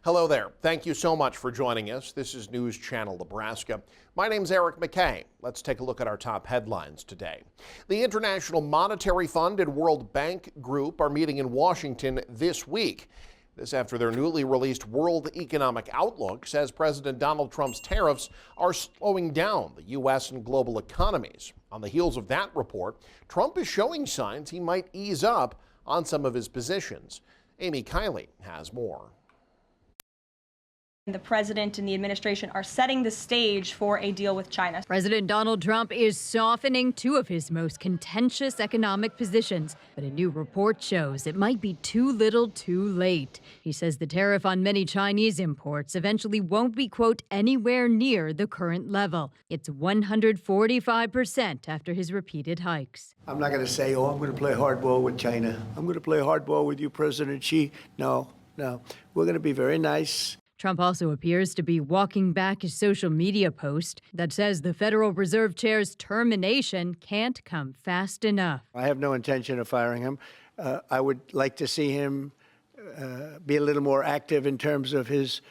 Hello there. Thank you so much for joining us. This is News Channel Nebraska. My name's Eric McKay. Let's take a look at our top headlines today. The International Monetary Fund and World Bank Group are meeting in Washington this week. This after their newly released World Economic Outlook says President Donald Trump's tariffs are slowing down the U.S. and global economies. On the heels of that report, Trump is showing signs he might ease up on some of his positions. Amy Kiley has more. The president and the administration are setting the stage for a deal with China. President Donald Trump is softening two of his most contentious economic positions, but a new report shows it might be too little too late. He says the tariff on many Chinese imports eventually won't be, quote, anywhere near the current level. It's 145% after his repeated hikes. I'm not going to say, I'm going to play hardball with China. I'm going to play hardball with you, President Xi. No. We're going to be very nice. Trump also appears to be walking back his social media post that says the Federal Reserve Chair's termination can't come fast enough. I have no intention of firing him. I would like to see him be a little more active in terms of his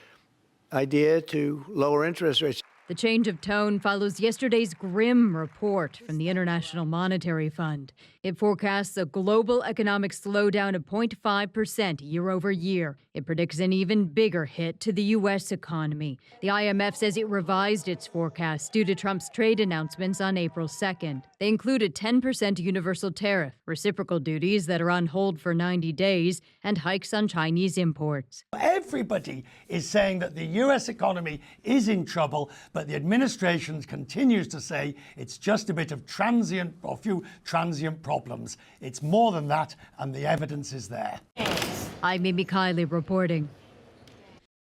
idea to lower interest rates. The change of tone follows yesterday's grim report from the International Monetary Fund. It forecasts a global economic slowdown of 0.5% year over year. It predicts an even bigger hit to the U.S. economy. The IMF says it revised its forecast due to Trump's trade announcements on April 2nd. They include a 10% universal tariff, reciprocal duties that are on hold for 90 days, and hikes on Chinese imports. Everybody is saying that the U.S. economy is in trouble, but the administration continues to say it's just a bit of transient or few transient problems. It's more than that, and the evidence is there. I'm Amy Kiley reporting.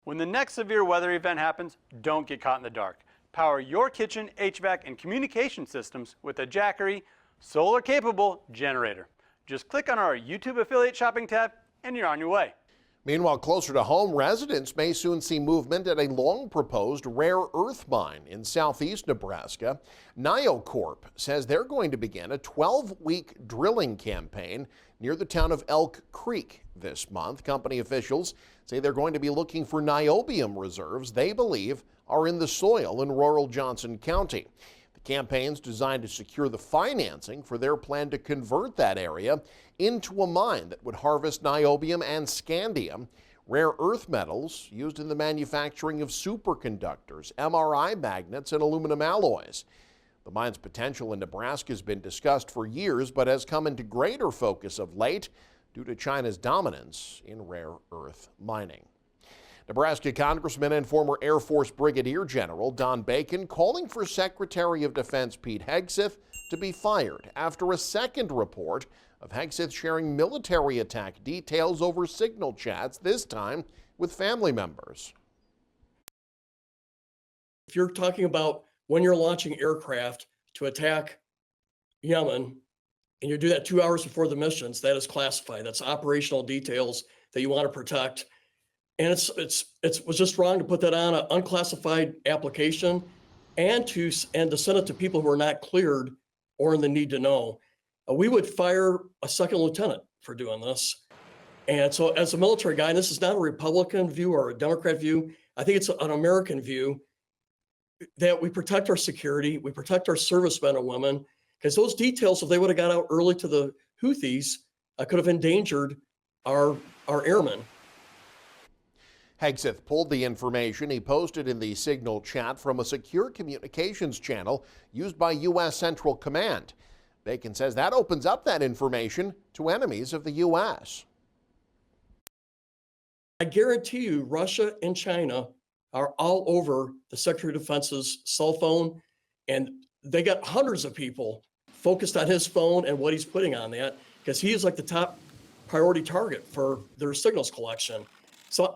When the next severe weather event happens, don't get caught in the dark. Power your kitchen, HVAC, and communication systems with a Jackery solar-capable generator. Just click on our YouTube affiliate shopping tab, and you're on your way. Meanwhile, closer to home, residents may soon see movement at a long-proposed rare earth mine in southeast Nebraska. NioCorp says they're going to begin a 12-week drilling campaign near the town of Elk Creek this month. Company officials say they're going to be looking for niobium reserves they believe are in the soil in rural Johnson County. The campaign's designed to secure the financing for their plan to convert that area into a mine that would harvest niobium and scandium, rare earth metals used in the manufacturing of superconductors, MRI magnets, and aluminum alloys. The mine's potential in Nebraska has been discussed for years, but has come into greater focus of late due to China's dominance in rare earth mining. Nebraska Congressman and former Air Force Brigadier General Don Bacon calling for Secretary of Defense Pete Hegseth to be fired after a second report of Hegseth sharing military attack details over signal chats, this time with family members. If you're talking about when you're launching aircraft to attack Yemen, and you do that 2 hours before the missions, that is classified. That's operational details that you want to protect. And it was just wrong to put that on an unclassified application and to send it to people who are not cleared or in the need to know. We would fire a second lieutenant for doing this. And so as a military guy, and this is not a Republican view or a Democrat view, I think it's an American view, that we protect our security, we protect our servicemen and women, because those details, if they would have got out early to the Houthis, could have endangered our airmen. Hegseth pulled the information he posted in the Signal chat from a secure communications channel used by U.S. Central Command. Bacon says that opens up that information to enemies of the U.S. I guarantee you Russia and China are all over the Secretary of Defense's cell phone, and they got hundreds of people focused on his phone and what he's putting on that, because he is like the top priority target for their signals collection. So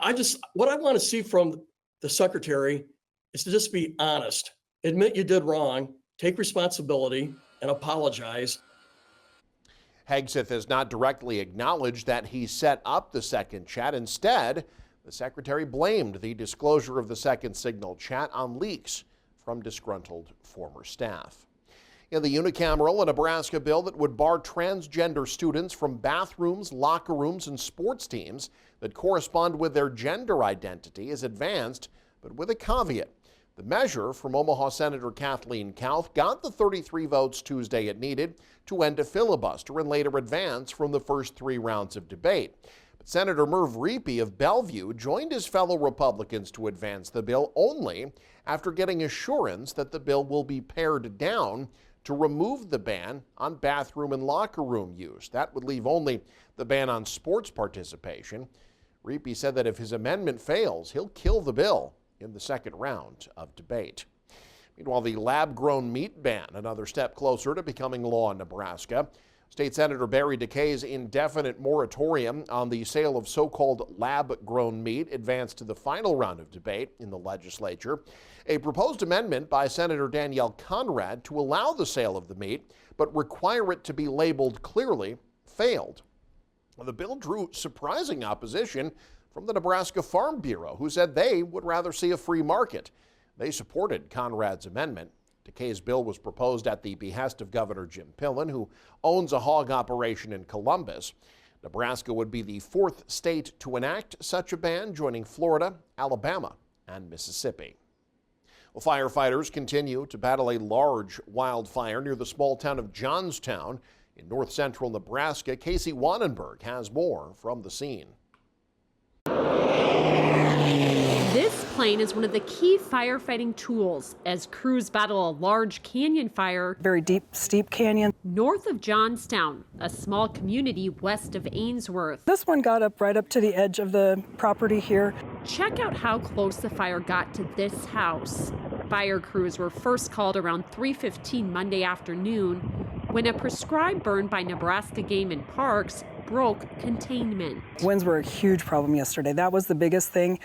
what I want to see from the secretary is to just be honest, admit you did wrong, take responsibility, and apologize. Hegseth has not directly acknowledged that he set up the second chat. Instead, the secretary blamed the disclosure of the second Signal chat on leaks from disgruntled former staff. In the unicameral, a Nebraska bill that would bar transgender students from bathrooms, locker rooms, and sports teams. The that correspond with their gender identity is advanced, but with a caveat. The measure from Omaha Senator Kathleen Kauth got the 33 votes Tuesday it needed to end a filibuster and later advance from the first 3 rounds of debate. But Senator Merv Riepe of Bellevue joined his fellow Republicans to advance the bill only after getting assurance that the bill will be pared down to remove the ban on bathroom and locker room use. That would leave only the ban on sports participation. Riepe said that if his amendment fails, he'll kill the bill in the second round of debate. Meanwhile, the lab-grown meat ban, another step closer to becoming law in Nebraska. State Senator Barry DeKay's indefinite moratorium on the sale of so-called lab-grown meat advanced to the final round of debate in the legislature. A proposed amendment by Senator Danielle Conrad to allow the sale of the meat, but require it to be labeled clearly, failed. The bill drew surprising opposition from the Nebraska Farm Bureau, who said they would rather see a free market. They supported Conrad's amendment. DeKay's bill was proposed at the behest of Governor Jim Pillen, who owns a hog operation in Columbus. Nebraska would be the 4th state to enact such a ban, joining Florida, Alabama, and Mississippi. Well, firefighters continue to battle a large wildfire near the small town of Johnstown in north-central Nebraska. Casey Wannenberg has more from the scene. This plane is one of the key firefighting tools as crews battle a large canyon fire. Very deep, steep canyon. North of Johnstown, a small community west of Ainsworth. This one got up right up to the edge of the property here. Check out how close the fire got to this house. Fire crews were first called around 3:15 Monday afternoon when a prescribed burn by Nebraska Game and Parks broke containment. Winds were a huge problem yesterday. That was the biggest thing.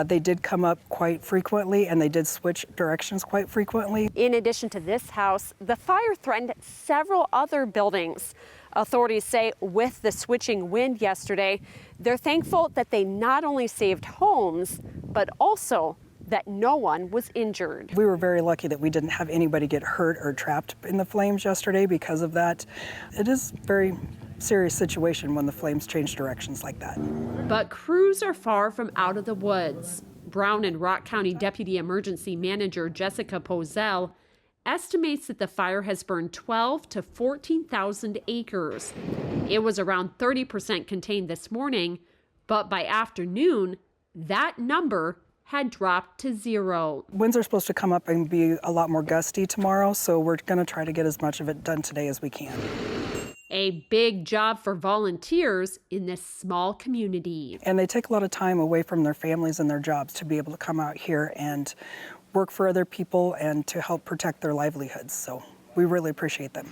They did come up quite frequently, and they did switch directions quite frequently. In addition to this house, the fire threatened several other buildings. Authorities say with the switching wind yesterday, they're thankful that they not only saved homes, but also that no one was injured. We were very lucky that we didn't have anybody get hurt or trapped in the flames yesterday because of that. It is very serious situation when the flames change directions like that. But crews are far from out of the woods. Brown and Rock County Deputy Emergency Manager Jessica Pozell estimates that the fire has burned 12 to 14,000 acres. It was around 30% contained this morning, but by afternoon, that number had dropped to 0. Winds are supposed to come up and be a lot more gusty tomorrow, so we're going to try to get as much of it done today as we can. A big job for volunteers in this small community. And they take a lot of time away from their families and their jobs to be able to come out here and work for other people and to help protect their livelihoods. So we really appreciate them.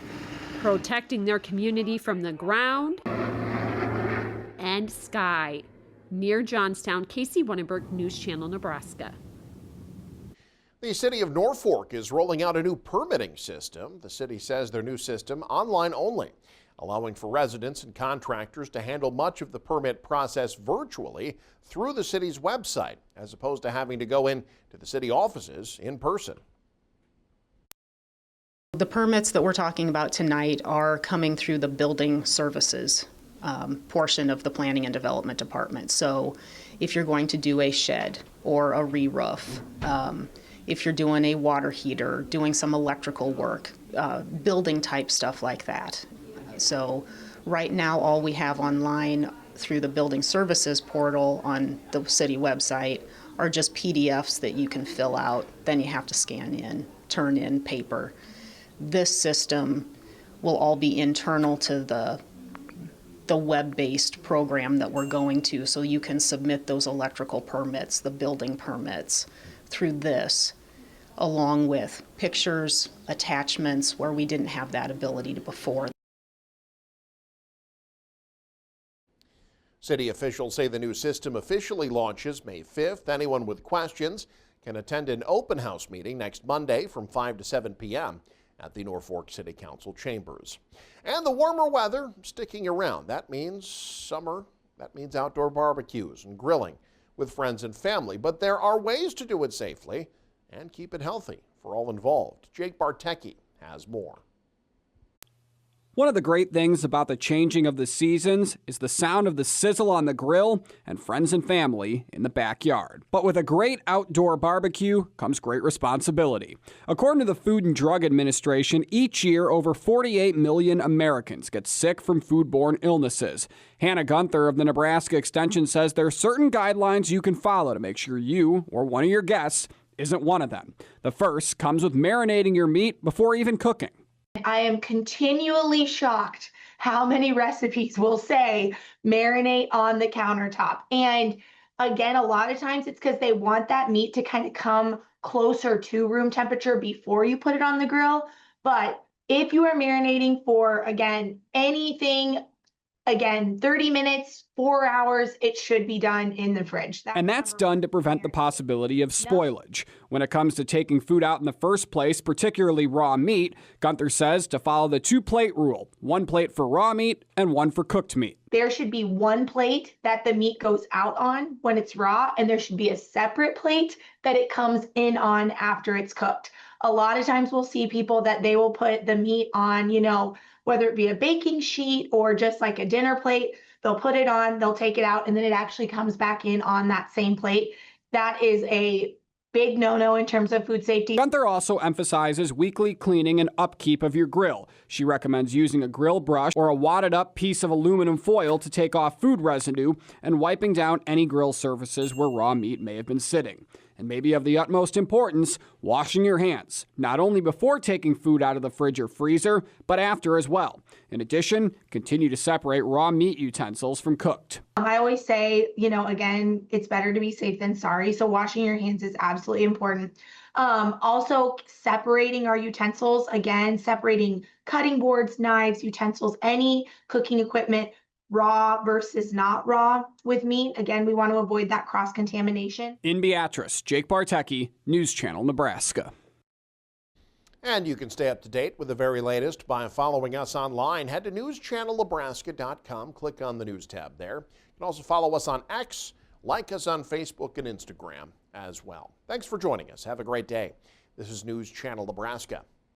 Protecting their community from the ground and sky. Near Johnstown, Casey Wannenberg, News Channel, Nebraska. The city of Norfolk is rolling out a new permitting system. The city says their new system, online only, allowing for residents and contractors to handle much of the permit process virtually through the city's website, as opposed to having to go in to the city offices in person. The permits that we're talking about tonight are coming through the building services portion of the planning and development department. So if you're going to do a shed or a re-roof, if you're doing a water heater, doing some electrical work, building type stuff like that. So right now all we have online through the building services portal on the city website are just PDFs that you can fill out, then you have to scan in, turn in paper. This system will all be internal to the web-based program that we're going to, so you can submit those electrical permits, the building permits through this, along with pictures, attachments, where we didn't have that ability before. City officials say the new system officially launches May 5th. Anyone with questions can attend an open house meeting next Monday from 5 to 7 p.m. at the Norfolk City Council chambers. And the warmer weather sticking around. That means summer. That means outdoor barbecues and grilling with friends and family. But there are ways to do it safely and keep it healthy for all involved. Jake Bartecki has more. One of the great things about the changing of the seasons is the sound of the sizzle on the grill and friends and family in the backyard. But with a great outdoor barbecue comes great responsibility. According to the Food and Drug Administration, each year over 48 million Americans get sick from foodborne illnesses. Hannah Gunther of the Nebraska Extension says there are certain guidelines you can follow to make sure you or one of your guests isn't one of them. The first comes with marinating your meat before even cooking. I am continually shocked how many recipes will say marinate on the countertop. And again, a lot of times it's because they want that meat to kind of come closer to room temperature before you put it on the grill. But if you are marinating for, again, anything, 30 minutes, 4 hours, it should be done in the fridge. And that's done to prevent the possibility of spoilage. When it comes to taking food out in the first place, particularly raw meat, Gunther says to follow the 2-plate rule, 1 plate for raw meat and 1 for cooked meat. There should be 1 plate that the meat goes out on when it's raw, and there should be a separate plate that it comes in on after it's cooked. A lot of times we'll see people that they will put the meat on, whether it be a baking sheet or just like a dinner plate, they'll put it on, they'll take it out, and then it actually comes back in on that same plate. That is a big no-no in terms of food safety. Gunther also emphasizes weekly cleaning and upkeep of your grill. She recommends using a grill brush or a wadded up piece of aluminum foil to take off food residue and wiping down any grill surfaces where raw meat may have been sitting. And maybe of the utmost importance, washing your hands, not only before taking food out of the fridge or freezer, but after as well. In addition, continue to separate raw meat utensils from cooked. I always say, again, it's better to be safe than sorry. So washing your hands is absolutely important. Also separating our utensils, again, separating cutting boards, knives, utensils, any cooking equipment, raw versus not raw with meat. Again, we want to avoid that cross-contamination. In Beatrice, Jake Bartecki, News Channel, Nebraska. And you can stay up to date with the very latest by following us online. Head to newschannelnebraska.com, click on the News tab there. You can also follow us on X, like us on Facebook and Instagram as well. Thanks for joining us. Have a great day. This is News Channel Nebraska.